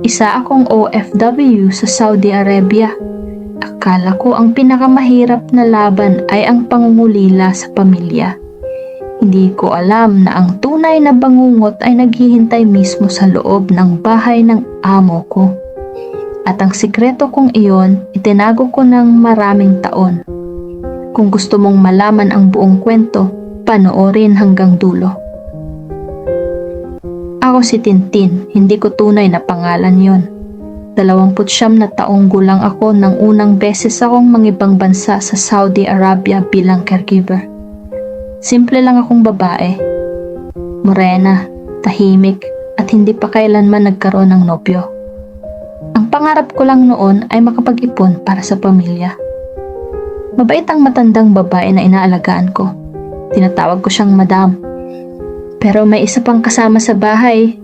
Isa akong OFW sa Saudi Arabia. Akala ko ang pinakamahirap na laban ay ang pangungulila sa pamilya. Hindi ko alam na ang tunay na bangungot ay naghihintay mismo sa loob ng bahay ng amo ko. At ang sikreto kong iyon, itinago ko ng maraming taon. Kung gusto mong malaman ang buong kwento, panoorin hanggang dulo. Ako si Tintin, hindi ko tunay na pangalan yon. 29 na taong gulang ako nang unang beses akong mangibang bansa sa Saudi Arabia bilang caregiver. Simple lang akong babae. Morena, tahimik, at hindi pa kailanman nagkaroon ng nobyo. Ang pangarap ko lang noon ay makapag-ipon para sa pamilya. Mabait ang matandang babae na inaalagaan ko. Tinatawag ko siyang madam. Pero may isa pang kasama sa bahay.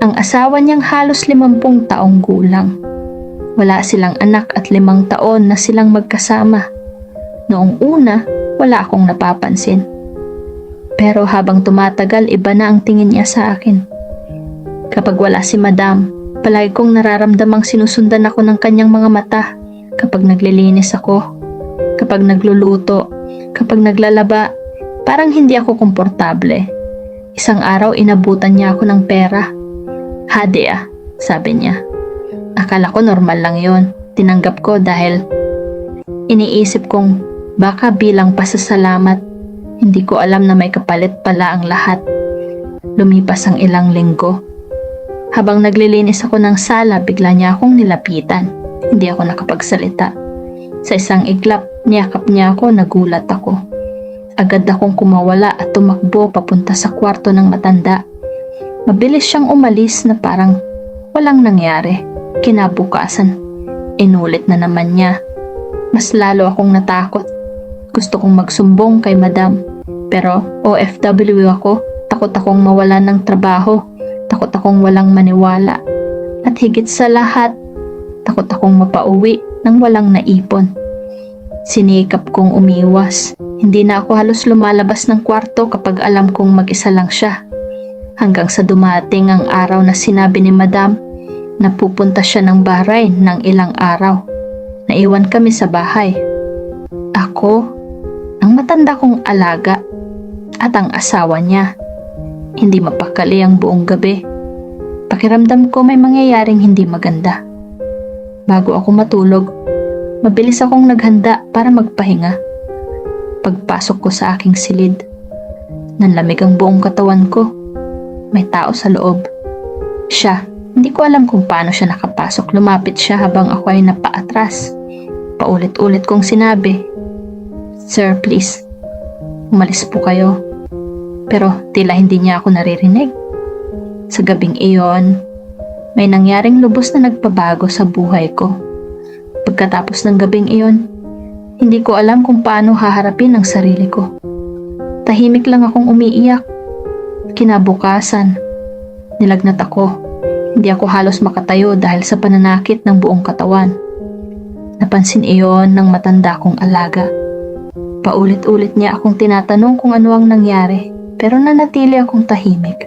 Ang asawa niyang halos 50 taong gulang. Wala silang anak at 5 taon na silang magkasama. Noong una, wala akong napapansin. Pero habang tumatagal, iba na ang tingin niya sa akin. Kapag wala si madam, palagi kong nararamdamang sinusundan ako ng kanyang mga mata. Kapag naglilinis ako, kapag nagluluto, kapag naglalaba, parang hindi ako komportable. Isang araw inabutan niya ako ng pera. Hadi sabi niya. Akala ko normal lang yon. Tinanggap ko dahil iniisip kong baka bilang pasasalamat. Hindi ko alam na may kapalit pala ang lahat. Lumipas ang ilang linggo. Habang naglilinis ako ng sala, bigla niya akong nilapitan. Hindi ako nakapagsalita. Sa isang iglap, niyakap niya ako, nagulat ako. Agad akong kumawala at tumakbo papunta sa kwarto ng matanda. Mabilis siyang umalis na parang walang nangyari. Kinabukasan, inulit na naman niya. Mas lalo akong natakot. Gusto kong magsumbong kay madam. Pero OFW ako, takot akong mawalan ng trabaho. Takot akong walang maniwala. At higit sa lahat, takot akong mapauwi nang walang naipon. Sinikap kong umiwas. Hindi na ako halos lumalabas ng kwarto kapag alam kong mag-isa lang siya. Hanggang sa dumating ang araw na sinabi ni madam na pupunta siya ng Bahrain ng ilang araw. Naiwan kami sa bahay. Ako, ang matanda kong alaga, at ang asawa niya. Hindi mapakali ang buong gabi. Pakiramdam ko may mangyayaring hindi maganda. Bago ako matulog, mabilis akong naghanda para magpahinga. Pagpasok ko sa aking silid, nanlamig ang buong katawan ko. May tao sa loob. Siya, hindi ko alam kung paano siya nakapasok. Lumapit siya habang ako ay napaatras. Paulit-ulit kong sinabi, "Sir, please, umalis po kayo." Pero tila hindi niya ako naririnig. Sa gabing iyon, may nangyaring lubos na nagpabago sa buhay ko. Pagkatapos ng gabing iyon, hindi ko alam kung paano haharapin ang sarili ko. Tahimik lang akong umiiyak. Kinabukasan, nilagnat ako. Hindi ako halos makatayo dahil sa pananakit ng buong katawan. Napansin iyon ng matanda kong alaga. Paulit-ulit niya akong tinatanong kung ano ang nangyari, pero nanatili akong tahimik.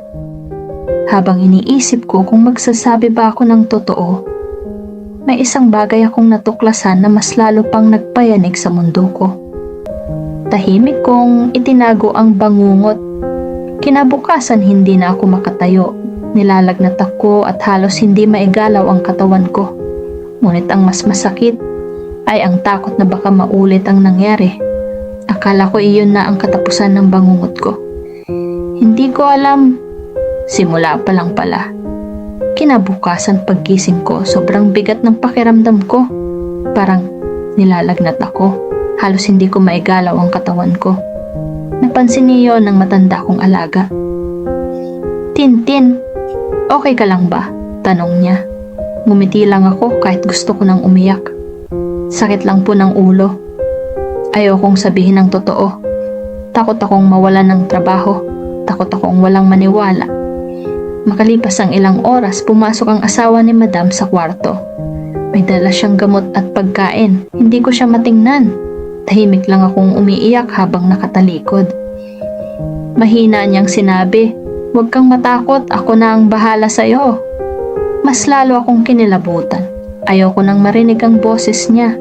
Habang iniisip ko kung magsasabi ba ako ng totoo, may isang bagay akong natuklasan na mas lalo pang nagpayanig sa mundo ko. Tahimik kong itinago ang bangungot. Kinabukasan hindi na ako makatayo. Nilalagnat ako at halos hindi maigalaw ang katawan ko. Ngunit ang mas masakit ay ang takot na baka maulit ang nangyari. Akala ko iyon na ang katapusan ng bangungot ko. Hindi ko alam. Simula pa lang pala. Kinabukasan paggising ko, sobrang bigat ng pakiramdam ko. Parang nilalagnat ako. Halos hindi ko maigalaw ang katawan ko. Napansin niyo ng matanda kong alaga. "Tintin, okay ka lang ba?" tanong niya. Ngumiti lang ako kahit gusto ko nang umiyak. Sakit lang po ng ulo. Ayokong sabihin ang totoo. Takot akong mawalan ng trabaho. Takot akong walang maniwala. Makalipas ang ilang oras, pumasok ang asawa ni madam sa kwarto. May dala siyang gamot at pagkain. Hindi ko siya matingnan. Tahimik lang akong umiiyak habang nakatalikod. Mahina niyang sinabi, "Huwag kang matakot, ako na ang bahala sa iyo." Mas lalo akong kinilabutan. Ayoko nang marinig ang boses niya.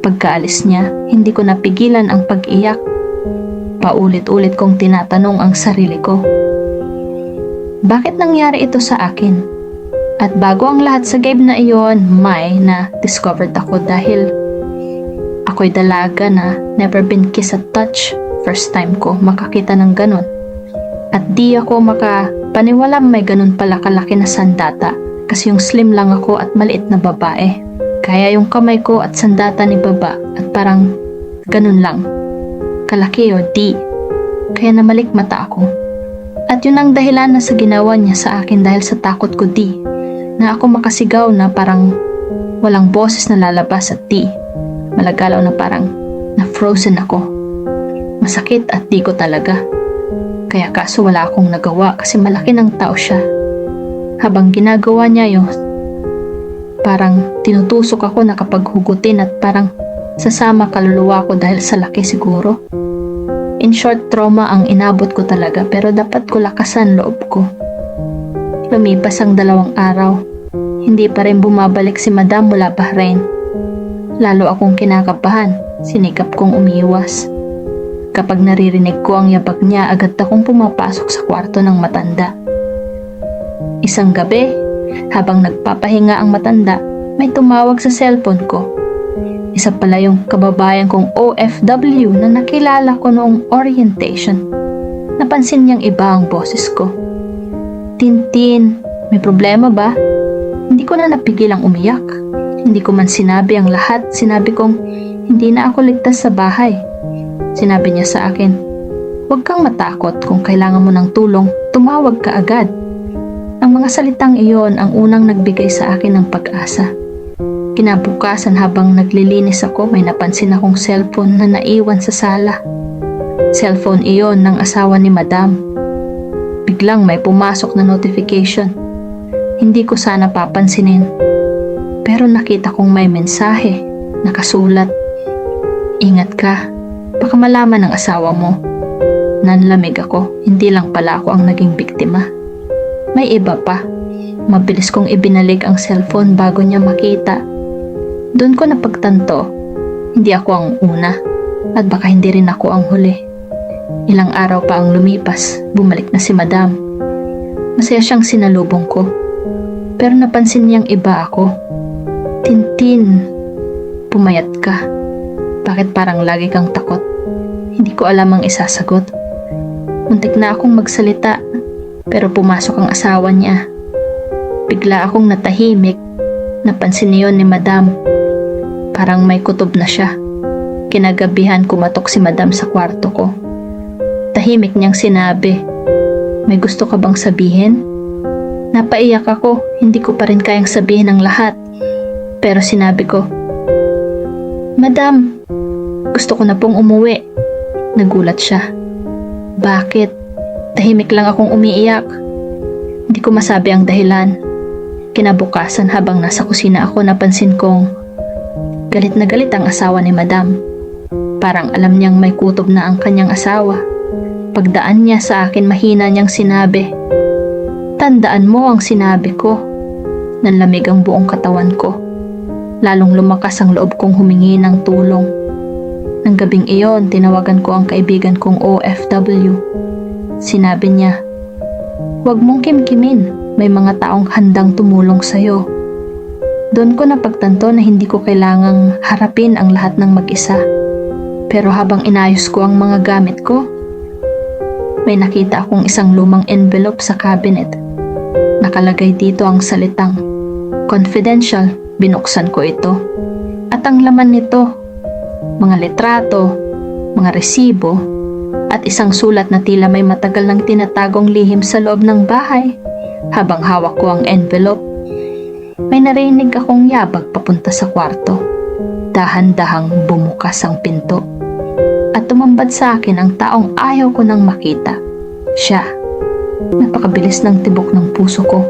Pagkaalis niya, hindi ko napigilan ang pag-iyak. Paulit-ulit kong tinatanong ang sarili ko. Bakit nangyari ito sa akin? At bago ang lahat sa gabe na iyon, na-discovered ako dahil ako'y dalaga na never been kiss at touch. First time ko makakita ng ganun. At di ako makapaniwalang may ganun pala kalaki na sandata kasi yung slim lang ako at maliit na babae. Kaya yung kamay ko at sandata ni baba at parang ganun lang. Kalaki o di. Kaya namalik mata ako. At yun ang dahilan na sa ginawa niya sa akin dahil sa takot ko di. Na ako makasigaw na parang walang boses na lalabas at di. Malagalaw na parang na-frozen ako. Masakit at di ko talaga. Kaya kaso wala akong nagawa kasi malaki ng tao siya. Habang ginagawa niya yun, parang tinutusok ako na kapag hugutin at parang sasama kaluluwa ko dahil sa laki siguro. In short, trauma ang inabot ko talaga pero dapat ko lakasan loob ko. Lumipas ang 2 araw. Hindi pa rin bumabalik si Madam mula Bahrain. Lalo akong kinakabahan. Sinikap kong umiwas. Kapag naririnig ko ang yabag niya, agad akong pumapasok sa kwarto ng matanda. Isang gabi, habang nagpapahinga ang matanda, may tumawag sa cellphone ko. Isa pala yung kababayan kong OFW na nakilala ko noong orientation. Napansin niyang iba ang boses ko. Tintin, may problema ba? Hindi ko na napigil ang umiyak. Hindi ko man sinabi ang lahat. Sinabi kong hindi na ako ligtas sa bahay. Sinabi niya sa akin, huwag kang matakot kung kailangan mo ng tulong, tumawag ka agad. Ang mga salitang iyon ang unang nagbigay sa akin ng pag-asa. Kinabukasan habang naglilinis ako, may napansin akong cellphone na naiwan sa sala. Cellphone iyon ng asawa ni Madam. Biglang may pumasok na notification. Hindi ko sana papansinin. Pero nakita kong may mensahe, nakasulat. Ingat ka, baka malaman ng asawa mo. Nanlamig ako, hindi lang pala ako ang naging biktima. May iba pa. Mabilis kong ibinalik ang cellphone bago niya makita. Doon ko napagtanto, hindi ako ang una at baka hindi rin ako ang huli. Ilang araw pa ang lumipas, bumalik na si Madam. Masaya siyang sinalubong ko. Pero napansin niyang iba ako. Tintin, pumayat ka. Bakit parang lagi kang takot? Hindi ko alam ang isasagot. Muntik na akong magsalita, pero pumasok ang asawa niya. Bigla akong natahimik. Napansin niyon ni Madam. Parang may kutob na siya. Kinagabihan kumatok si Madam sa kwarto ko. Tahimik niyang sinabi, may gusto ka bang sabihin? Napaiyak ako, hindi ko pa rin kayang sabihin ang lahat. Pero sinabi ko, Madam, gusto ko na pong umuwi. Nagulat siya. Bakit? Tahimik lang akong umiiyak. Hindi ko masabi ang dahilan. Kinabukasan habang nasa kusina ako, napansin kong galit na galit ang asawa ni Madam. Parang alam niyang may kutob na ang kanyang asawa. Pagdaan niya sa akin, mahina niyang sinabi, tandaan mo ang sinabi ko. Nanlamig ang buong katawan ko. Lalong lumakas ang loob kong humingi ng tulong. Nang gabing iyon, tinawagan ko ang kaibigan kong OFW. Sinabi niya, huwag mong kimkimin, may mga taong handang tumulong sa'yo. Doon ko napagtanto na hindi ko kailangang harapin ang lahat ng mag-isa. Pero habang inayos ko ang mga gamit ko, may nakita akong isang lumang envelope sa cabinet. Nakalagay dito ang salitang, confidential. Binuksan ko ito. At ang laman nito, mga litrato, mga resibo, at isang sulat na tila may matagal nang tinatagong lihim sa loob ng bahay. Habang hawak ko ang envelope, may narinig akong yabag papunta sa kwarto. Dahan-dahang bumukas ang pinto. At tumambad sa akin ang taong ayaw ko nang makita. Siya. Napakabilis ng tibok ng puso ko.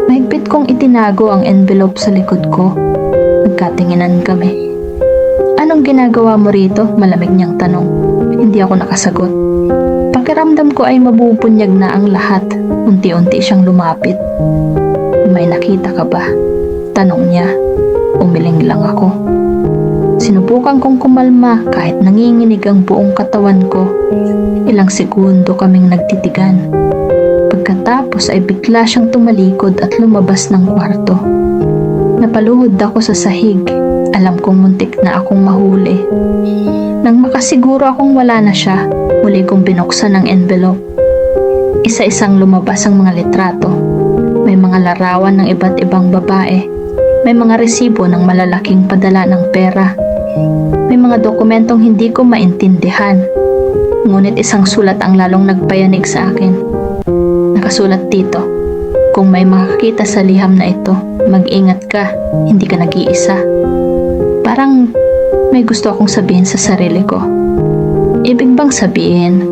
Mahigpit kong itinago ang envelope sa likod ko. Nagkatinginan kami. Anong ginagawa mo rito? Malamig niyang tanong. Hindi ako nakasagot. Pakiramdam ko ay mabubunyag na ang lahat. Unti-unti siyang lumapit. May nakita ka ba? Tanong niya. Umiling lang ako. Sinubukan kong kumalma kahit nanginginig ang buong katawan ko. Ilang segundo kaming nagtitigan. Pagkatapos ay bigla siyang tumalikod at lumabas ng kwarto. Napaluhod ako sa sahig. Alam kong muntik na akong mahuli. Nang makasiguro akong wala na siya, muli kong binuksan ang envelope. Isa-isang lumabas ang mga litrato. May mga larawan ng iba't ibang babae. May mga resibo ng malalaking padala ng pera. May mga dokumentong hindi ko maintindihan. Ngunit isang sulat ang lalong nagpayanig sa akin. Nakasulat dito, kung may makakita sa liham na ito, mag-ingat ka, hindi ka nag-iisa. Parang may gusto akong sabihin sa sarili ko. Ibig bang sabihin,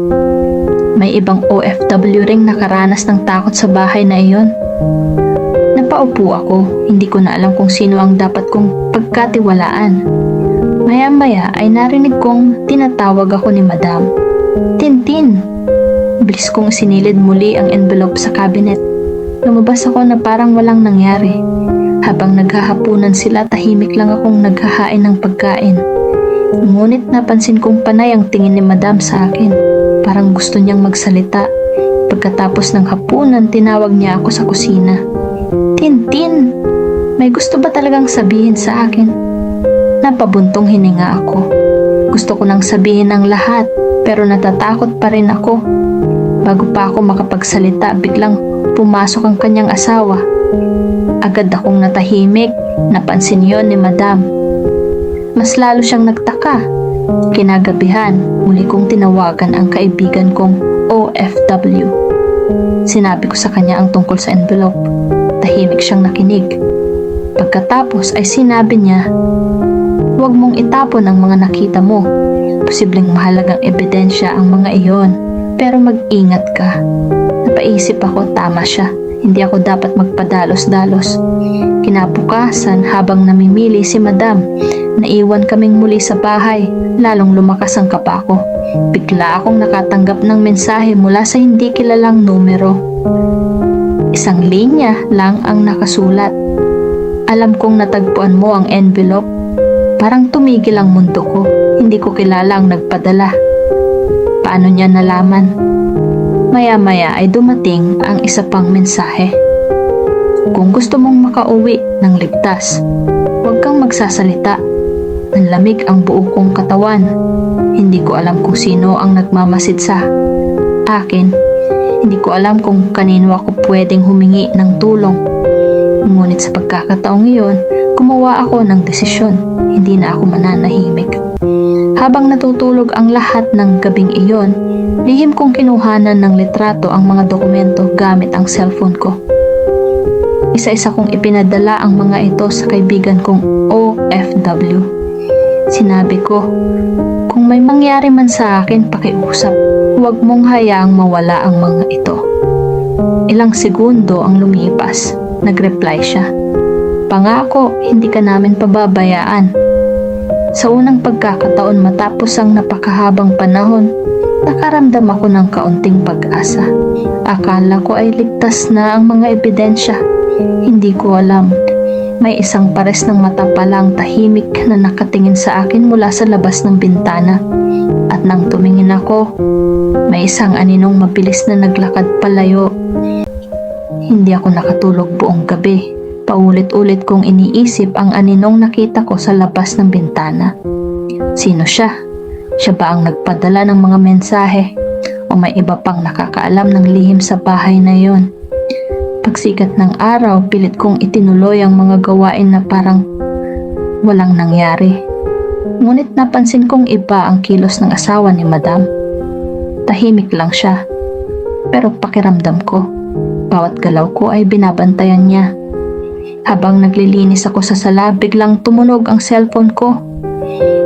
may ibang OFW ring nakaranas ng takot sa bahay na iyon? Napaupo ako, hindi ko na alam kung sino ang dapat kong pagkatiwalaan. Maya-maya ay narinig kong tinatawag ako ni Madam. Tintin! Bilis kong sinilid muli ang envelope sa cabinet. Lumabas ako na parang walang nangyari. Habang naghahapunan sila, tahimik lang akong naghahain ng pagkain. Ngunit napansin kong panay ang tingin ni Madam sa akin. Parang gusto niyang magsalita. Pagkatapos ng hapunan, tinawag niya ako sa kusina. Tintin! May gusto ba talagang sabihin sa akin? Napabuntong hininga ako. Gusto ko nang sabihin ang lahat, pero natatakot pa rin ako. Bago pa ako makapagsalita, biglang pumasok ang kanyang asawa. Agad akong natahimik, napansin yon ni Madam. Mas lalo siyang nagtaka. Kinagabihan, muli kong tinawagan ang kaibigan kong OFW. Sinabi ko sa kanya ang tungkol sa envelope. Tahimik siyang nakinig. Pagkatapos ay sinabi niya, huwag mong itapon ang mga nakita mo. Posibleng mahalagang ebidensya ang mga iyon. Pero mag-ingat ka. Napaisip ako, tama siya. Hindi ako dapat magpadalos-dalos. Kinabukasan, habang namimili si Madam, naiwan kaming muli sa bahay. Lalong lumakas ang kaba ko. Bigla akong nakatanggap ng mensahe mula sa hindi kilalang numero. Isang linya lang ang nakasulat. Alam kong natagpuan mo ang envelope. Parang tumigil ang mundo ko. Hindi ko kilala ang nagpadala. Paano niya nalaman? Maya-maya ay dumating ang isa pang mensahe. Kung gusto mong makauwi ng ligtas, huwag kang magsasalita. Nanlamig ang buo kong katawan. Hindi ko alam kung sino ang nagmamasid sa akin. Hindi ko alam kung kanino ako pwedeng humingi ng tulong. Ngunit sa pagkakataong iyon, gumawa ako ng desisyon. Hindi na ako mananahimik. Habang natutulog ang lahat ng gabing iyon, lihim kong kinuhanan ng litrato ang mga dokumento gamit ang cellphone ko. Isa-isa kong ipinadala ang mga ito sa kaibigan kong OFW. Sinabi ko, kung may mangyari man sa akin, pakiusap, huwag mong hayaang mawala ang mga ito. Ilang segundo ang lumipas. Nag-reply siya. Pangako, hindi ka namin pababayaan. Sa unang pagkakataon matapos ang napakahabang panahon, nakaramdam ako ng kaunting pag-asa. Akala ko ay ligtas na ang mga ebidensya. Hindi ko alam. May isang pares ng mata palang tahimik na nakatingin sa akin mula sa labas ng bintana. At nang tumingin ako, may isang aninong mabilis na naglakad palayo. Hindi ako nakatulog buong gabi. Paulit-ulit kong iniisip ang aninong nakita ko sa labas ng bintana. Sino siya? Siya ba ang nagpadala ng mga mensahe? O may iba pang nakakaalam ng lihim sa bahay na yon? Pagsikat ng araw, pilit kong itinuloy ang mga gawain na parang walang nangyari. Ngunit napansin kong iba ang kilos ng asawa ni Madam. Tahimik lang siya. Pero pakiramdam ko, bawat galaw ko ay binabantayan niya. Habang naglilinis ako sa sala, biglang tumunog ang cellphone ko.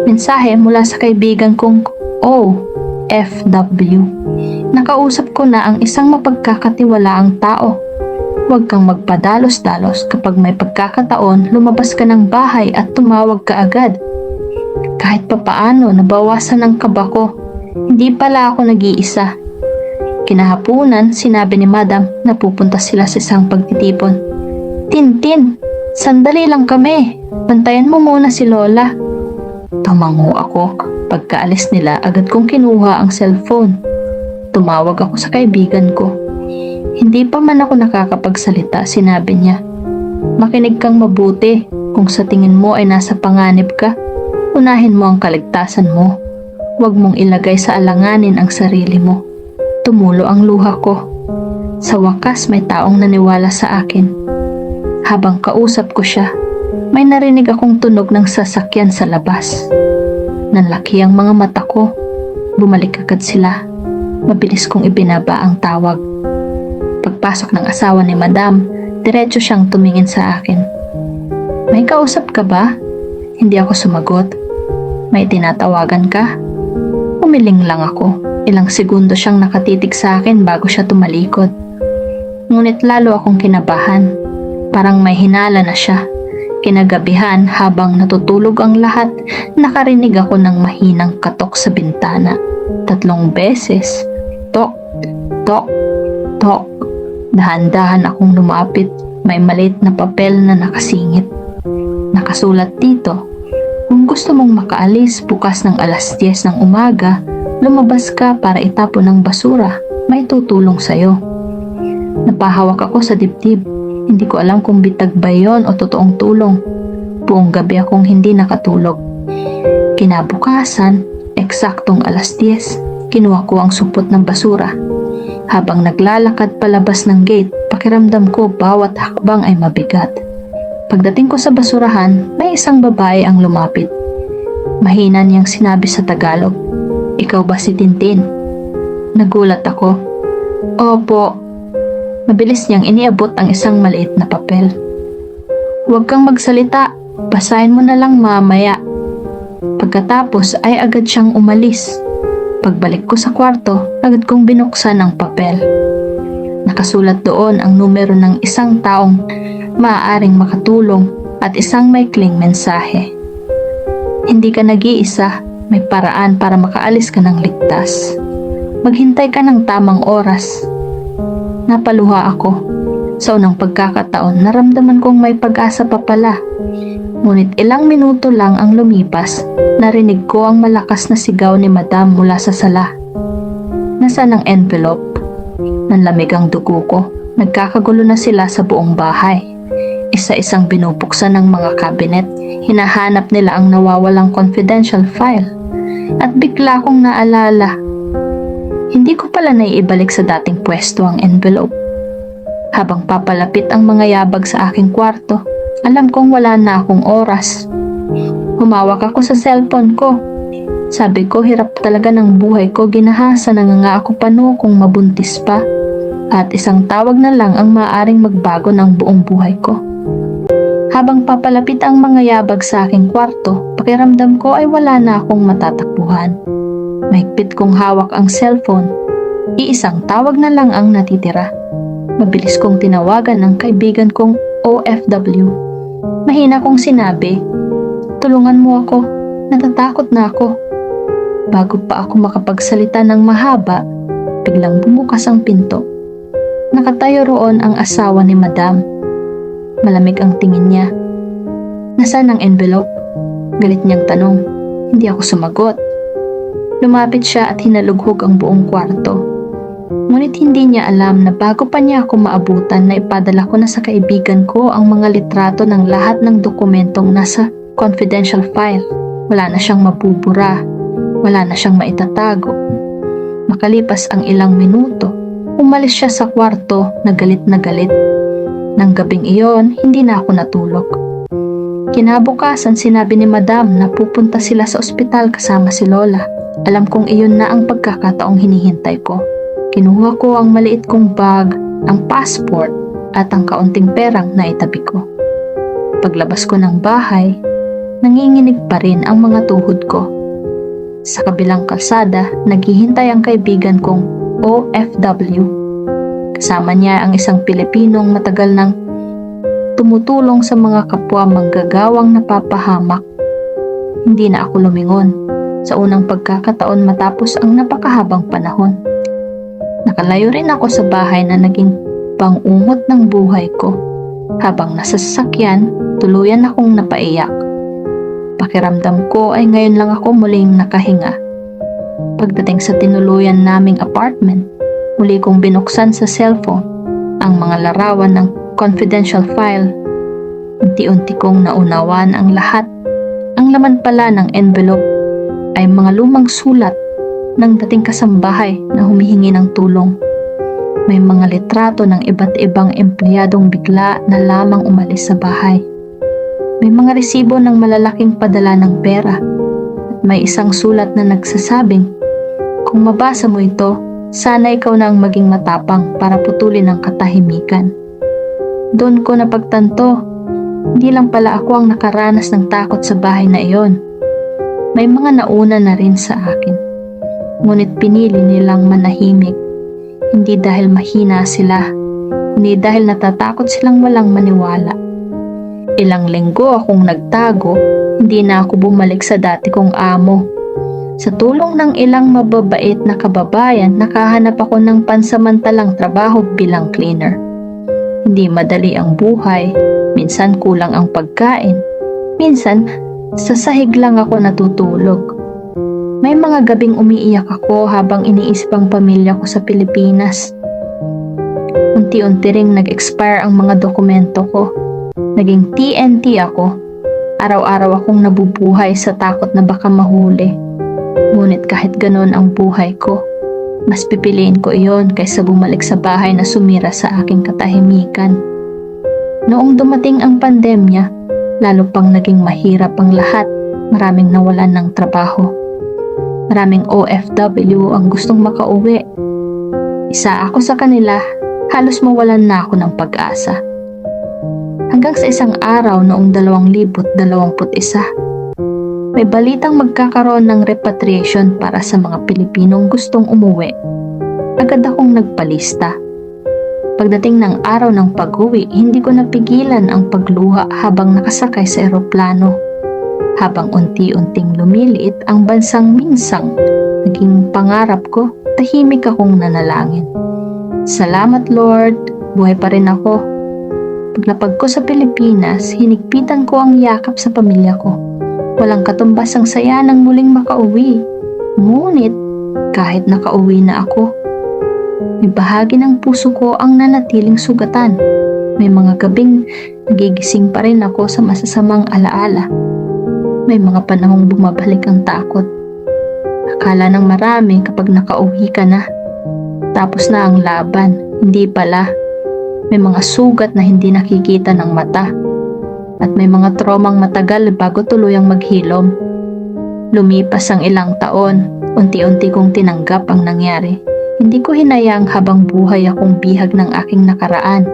Mensahe mula sa kaibigan kong OFW. Nakausap ko na ang isang mapagkakatiwalaang tao. Huwag kang magpadalos-dalos. Kapag may pagkakataon, lumabas ka ng bahay at tumawag ka agad. Kahit papaano, nabawasan ang kaba ko. Hindi pala ako nag-iisa. Kinahapunan, sinabi ni Madam na pupunta sila sa isang pagtitipon. Tintin, sandali lang kami. Bantayan mo muna si Lola. Tumango ako. Pagkaalis nila, agad kong kinuha ang cellphone. Tumawag ako sa kaibigan ko. Hindi pa man ako nakakapagsalita, sinabi niya. Makinig kang mabuti. Kung sa tingin mo ay nasa panganib ka, unahin mo ang kaligtasan mo. Huwag mong ilagay sa alanganin ang sarili mo. Tumulo ang luha ko. Sa wakas may taong naniwala sa akin. Habang kausap ko siya, may narinig akong tunog ng sasakyan sa labas. Nanlaki ang mga mata ko. Bumalik agad sila. Mabilis kong ibinaba ang tawag. Pagpasok ng asawa ni Madam, diretso siyang tumingin sa akin. May kausap ka ba? Hindi ako sumagot. May tinatawagan ka? Umiling lang ako. Ilang segundo siyang nakatitig sa akin bago siya tumalikod. Ngunit lalo akong kinabahan. Parang may hinala na siya. Kinagabihan habang natutulog ang lahat, nakarinig ako ng mahinang katok sa bintana. 3 beses. Tok, tok, tok. Dahan-dahan akong lumapit. May maliit na papel na nakasingit. Nakasulat dito, kung gusto mong makaalis bukas ng alas 10 ng umaga, lumabas ka para itapon ng basura. May tutulong sa'yo. Napahawak ako sa dibdib. Hindi ko alam kung bitag ba yon o totoong tulong. Buong gabi akong hindi nakatulog. Kinabukasan, eksaktong alas 10, kinuha ko ang supot ng basura. Habang naglalakad palabas ng gate, pakiramdam ko bawat hakbang ay mabigat. Pagdating ko sa basurahan, may isang babae ang lumapit. Mahina niyang sinabi sa Tagalog, "Ikaw ba si Tintin?" Nagulat ako. Opo. Mabilis niyang iniabot ang isang maliit na papel. Huwag kang magsalita, basahin mo na lang mamaya. Pagkatapos ay agad siyang umalis. Pagbalik ko sa kwarto, agad kong binuksan ang papel. Nakasulat doon ang numero ng isang taong maaaring makatulong at isang maikling mensahe. Hindi ka nag-iisa, may paraan para makaalis ka ng ligtas. Maghintay ka ng tamang oras. Napaluha ako. Sa unang pagkakataon, naramdaman kong may pag-asa pa pala. Ngunit ilang minuto lang ang lumipas, narinig ko ang malakas na sigaw ni Madam mula sa sala. Nasaan ang envelope? Nanlamig ang dugo ko. Nagkakagulo na sila sa buong bahay. Isa-isang binubuksan ng mga cabinet. Hinahanap nila ang nawawalang confidential file. At bigla kong naalala, hindi ko pala naiibalik sa dating pwesto ang envelope. Habang papalapit ang mga yabag sa aking kwarto, alam kong wala na akong oras. Humawak ako sa cellphone ko. Sabi ko, hirap talaga ng buhay ko, ginahasa na nga ako pano kung mabuntis pa. At isang tawag na lang ang maaaring magbago ng buong buhay ko. Habang papalapit ang mga yabag sa aking kwarto, pakiramdam ko ay wala na akong matatakbuhan. Mahigpit kong hawak ang cellphone. Iisang tawag na lang ang natitira. Mabilis kong tinawagan ang kaibigan kong OFW. Mahina kong sinabi, "Tulungan mo ako, natatakot na ako." Bago pa ako makapagsalita ng mahaba, biglang bumukas ang pinto. Nakatayo roon ang asawa ni Madam. Malamig ang tingin niya. "Nasaan ang envelope?" Galit niyang tanong. Hindi ako sumagot. Lumapit siya at hinalughog ang buong kwarto. Ngunit hindi niya alam na bago pa niya ako maabutan na ipadala ko na sa kaibigan ko ang mga litrato ng lahat ng dokumentong nasa confidential file. Wala na siyang mabubura. Wala na siyang maitatago. Makalipas ang ilang minuto, umalis siya sa kwarto na galit na galit. Nang gabing iyon, hindi na ako natulog. Kinabukasan, sinabi ni Madam na pupunta sila sa ospital kasama si Lola. Alam kong iyon na ang pagkakataong hinihintay ko. Kinuha ko ang maliit kong bag, ang passport, at ang kaunting perang na itabi ko. Paglabas ko ng bahay, nanginginig pa rin ang mga tuhod ko. Sa kabilang kalsada, naghihintay ang kaibigan kong OFW. Kasama niya ang isang Pilipinong matagal nang tumutulong sa mga kapwa manggagawang napapahamak. Hindi na ako lumingon sa unang pagkakataon matapos ang napakahabang panahon. Nakalayo rin ako sa bahay na naging pang-ungot ng buhay ko. Habang nasa sasakyan, tuluyan akong napaiyak. Pakiramdam ko ay ngayon lang ako muling nakahinga. Pagdating sa tinuluyan naming apartment, muli kong binuksan sa cellphone ang mga larawan ng confidential file. Unti-unti kong naunawan ang lahat. Ang laman pala ng envelope ay mga lumang sulat ng dating kasambahay na humihingi ng tulong. May mga litrato ng iba't ibang empleyadong bigla na lamang umalis sa bahay. May mga resibo ng malalaking padala ng pera. At may isang sulat na nagsasabing, kung mabasa mo ito, sana ikaw na ang maging matapang para putulin ang katahimikan. Doon ko napagtanto, hindi lang pala ako ang nakaranas ng takot sa bahay na iyon. May mga nauna na rin sa akin. Ngunit pinili nilang manahimik. Hindi dahil mahina sila, kundi dahil natatakot silang walang maniwala. Ilang linggo akong nagtago, hindi na ako bumalik sa dati kong amo. Sa tulong ng ilang mababait na kababayan, nakahanap ako ng pansamantalang trabaho bilang cleaner. Hindi madali ang buhay, minsan kulang ang pagkain, minsan sa sahig lang ako natutulog. May mga gabing umiiyak ako habang iniisip ang pamilya ko sa Pilipinas. Unti-unti ring nag-expire ang mga dokumento ko. Naging TNT ako. Araw-araw akong nabubuhay sa takot na baka mahuli. Ngunit kahit ganon ang buhay ko, mas pipiliin ko iyon kaysa bumalik sa bahay na sumira sa aking katahimikan. Noong dumating ang pandemya, lalo pang naging mahirap ang lahat. Maraming nawalan ng trabaho. Maraming OFW ang gustong makauwi. Isa ako sa kanila, halos mawalan na ako ng pag-asa. Hanggang sa isang araw noong 2021, may balitang magkakaroon ng repatriation para sa mga Pilipinong gustong umuwi. Agad akong nagpalista. Pagdating ng araw ng pag-uwi, hindi ko napigilan ang pagluha habang nakasakay sa eroplano. Habang unti-unting lumiliit ang bansang minsang naging pangarap ko, tahimik akong nanalangin. Salamat Lord, buhay pa rin ako. Paglapag ko sa Pilipinas, hinigpitan ko ang yakap sa pamilya ko. Walang katumbas ang saya ng muling makauwi. Ngunit, kahit nakauwi na ako, may bahagi ng puso ko ang nanatiling sugatan. May mga gabing nagigising pa rin ako sa masasamang alaala. May mga panahong bumabalik ang takot. Akala ng marami kapag nakauwi ka na, tapos na ang laban. Hindi pala. May mga sugat na hindi nakikita ng mata. At may mga traumang matagal bago tuluyang maghilom. Lumipas ang ilang taon, unti-unti kong tinanggap ang nangyari. Hindi ko hinayang habang buhay akong bihag ng aking nakaraan.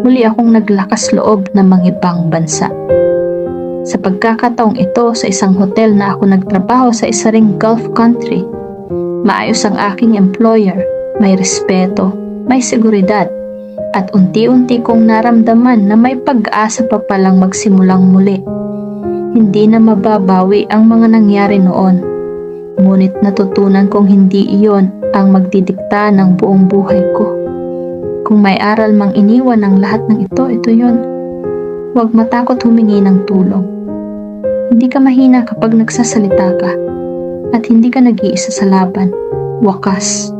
Muli akong naglakas loob na mangibang bansa. Sa pagkakataong ito sa isang hotel na ako nagtrabaho sa isa ring Gulf country, maayos ang aking employer, may respeto, may seguridad. At unti-unti kong naramdaman na may pag-asa pa palang magsimulang muli. Hindi na mababawi ang mga nangyari noon. Ngunit natutunan kong hindi iyon ang magdidikta ng buong buhay ko. Kung may aral mang iniwan ng lahat ng ito yun. Huwag matakot humingi ng tulong. Hindi ka mahina kapag nagsasalita ka. At hindi ka nag-iisa sa laban. Wakas.